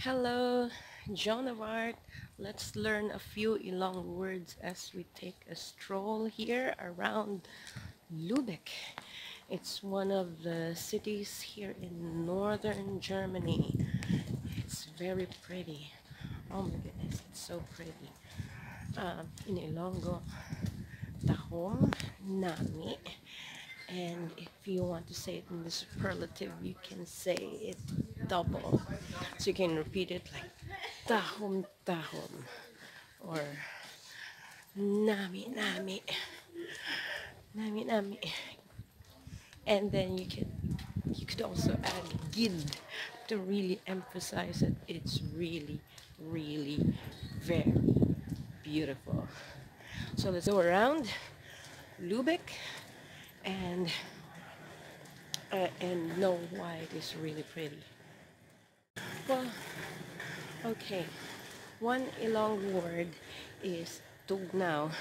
Hello, Joan of Arc. Let's learn a few Ilong words as we take a stroll here around Lübeck. It's one of the cities here in northern Germany. It's very pretty. Oh my goodness, it's so pretty. In Ilonggo, tahom, nami. And if you want to say it in the superlative, you can say it double. So you can repeat it like tahom tahom or nami nami nami nami. And then you could also add gid to really emphasize it. It's really, really very beautiful. So let's go around Lübeck and know why it is really pretty. Well, okay. One Ilong word is Tugnaw.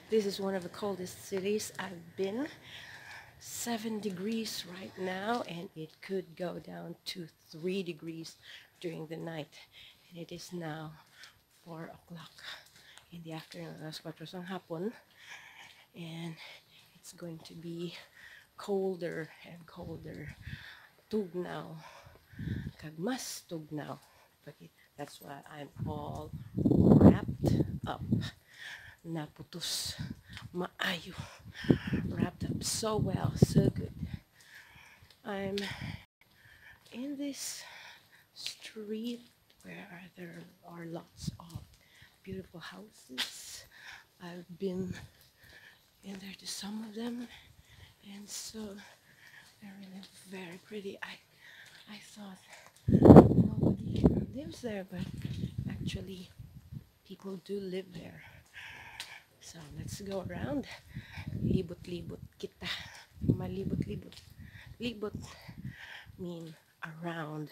This is one of the coldest cities I've been. 7 degrees right now, and it could go down to 3 degrees during the night. And it is now 4 o'clock in the afternoon, alas 4 ng hapon. And it's going to be colder and colder. Tugnaw. Kagmas tugnaw. But that's why I'm all wrapped up. Naputus. Maayo. Wrapped up so well, so good. I'm in this street where there are lots of beautiful houses. I've been in there to some of them, and so they're really very pretty. I thought nobody lives there, but actually people do live there. So let's go around. Libot-libot kita. Malibot-libot. Libot mean around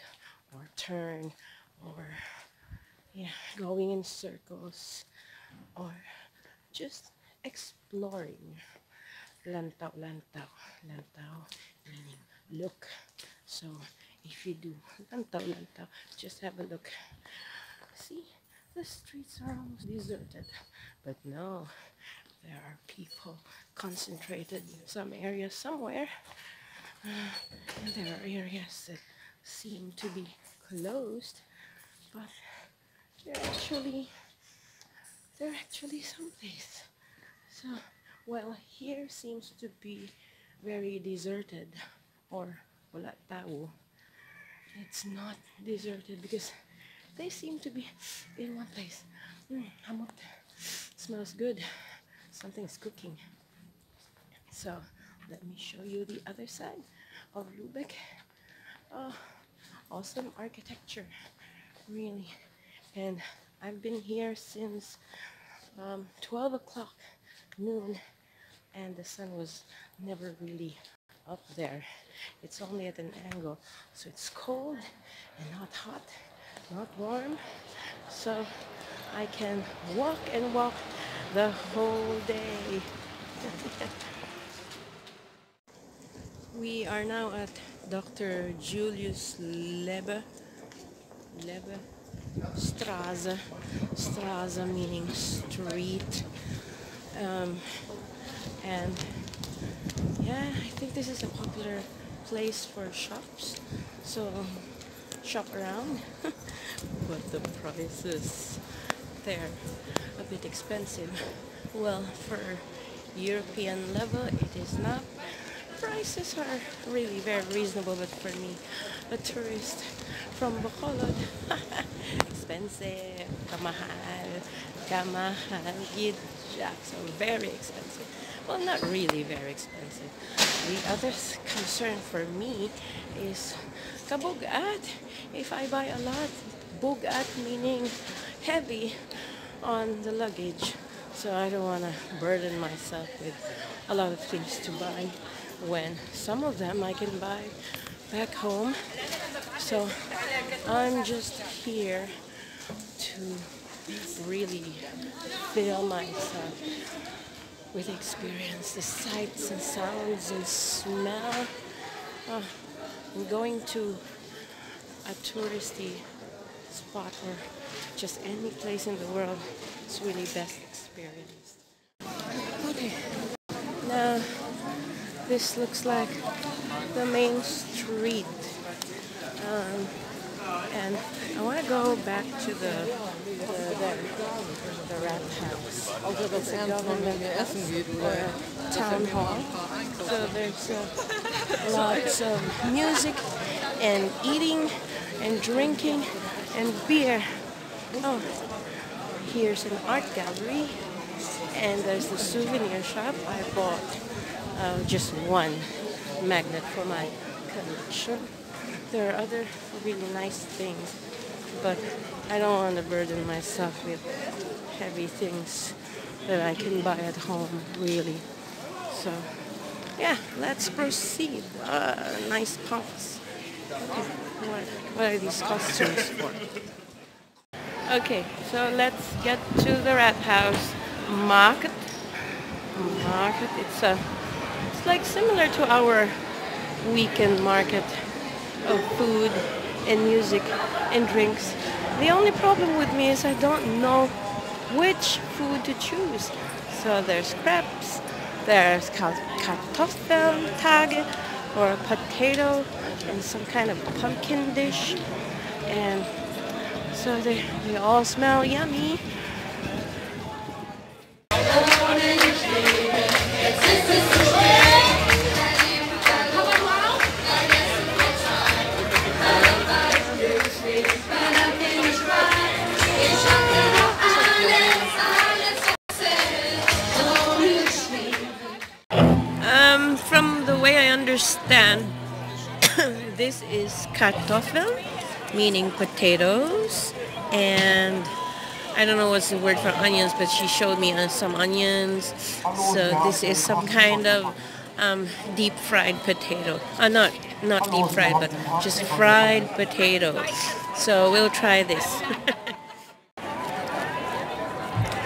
or turn or going in circles or just exploring. Lantaw, lantaw. Lantaw meaning look. So if you do lantaw, lantaw, just have a look. See, the streets are almost deserted, but no, there are people concentrated in some areas somewhere. And there are areas that seem to be closed, but they're actually someplace. So, well, here seems to be very deserted, or wala tao. It's not deserted because they seem to be in one place. Hamot. Smells good. Something's cooking. So let me show you the other side of Lübeck. Oh, awesome architecture, really. And I've been here since 12 o'clock noon, and the sun was never really up there. It's only at an angle, so it's cold and not hot, not warm. So I can walk and walk the whole day. We are now at Dr. Julius Lebe Straße. Straße meaning street. And yeah, I think this is a popular place for shops. So shop around. But the prices, they're a bit expensive. Well, for European level, it is not. Prices are really very reasonable, but for me, a tourist from Bacolod, expensive, kamahal, kamahal, gidjak, so very expensive. Well, not really very expensive. The other concern for me is kabugat. If I buy a lot, bugat meaning heavy on the luggage. So I don't want to burden myself with a lot of things to buy when some of them I can buy back home. So I'm just here to really fill myself with experience, the sights and sounds and smell. I'm going to a touristy spot or just any place in the world, it's really best experienced. Okay, now this looks like the main street, and I want to go back to the rat house. Also the government or town hall. So there's lots of music and eating and drinking and beer. Oh, here's an art gallery, and there's the souvenir shop. I bought just one magnet for my collection. There are other really nice things, but I don't want to burden myself with heavy things that I can buy at home, really. So, yeah, let's proceed. Nice pumps. Okay, what are these costumes for? Okay, so let's get to the rat house market. It's like similar to our weekend market of food and music and drinks. The only problem with me is I don't know which food to choose. So there's crepes, there's Kartoffeltage or a potato and some kind of pumpkin dish, and so they all smell yummy. From the way I understand, this is Kartoffel, meaning potatoes, and I don't know what's the word for onions, but she showed me some onions. So this is some kind of deep fried potato. Not deep fried, but just fried potatoes. So we'll try this.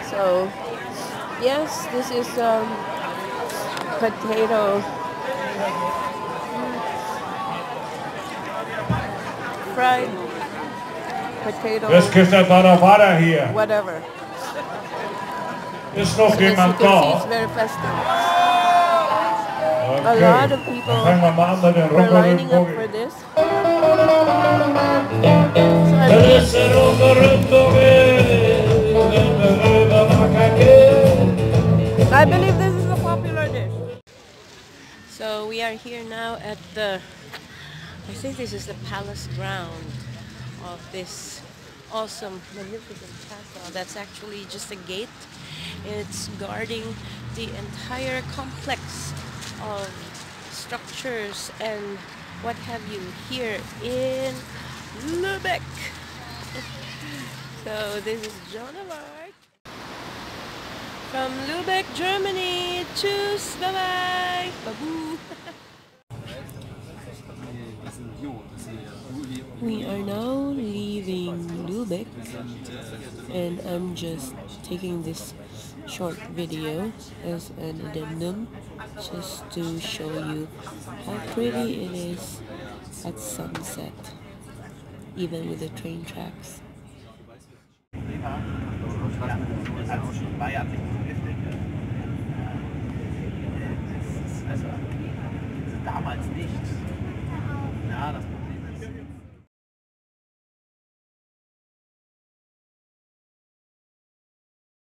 So yes, this is potato, fried potato, whatever. Is nog As you iemand can see, daar? it's very festive. Oké. A lot of people Dan gaan we maandag een were lining up for this. I believe this is a popular dish. So we are here now at I think this is the palace ground of this awesome, magnificent castle. That's actually just a gate. It's guarding the entire complex of structures and what have you here in Lübeck. So this is Joan of Arc from Lübeck, Germany. Tschüss, bye bye, baboo. We are now leaving Lübeck, and I'm just taking this short video as an addendum just to show you how pretty it is at sunset, even with the train tracks. Damals nicht. Ja, das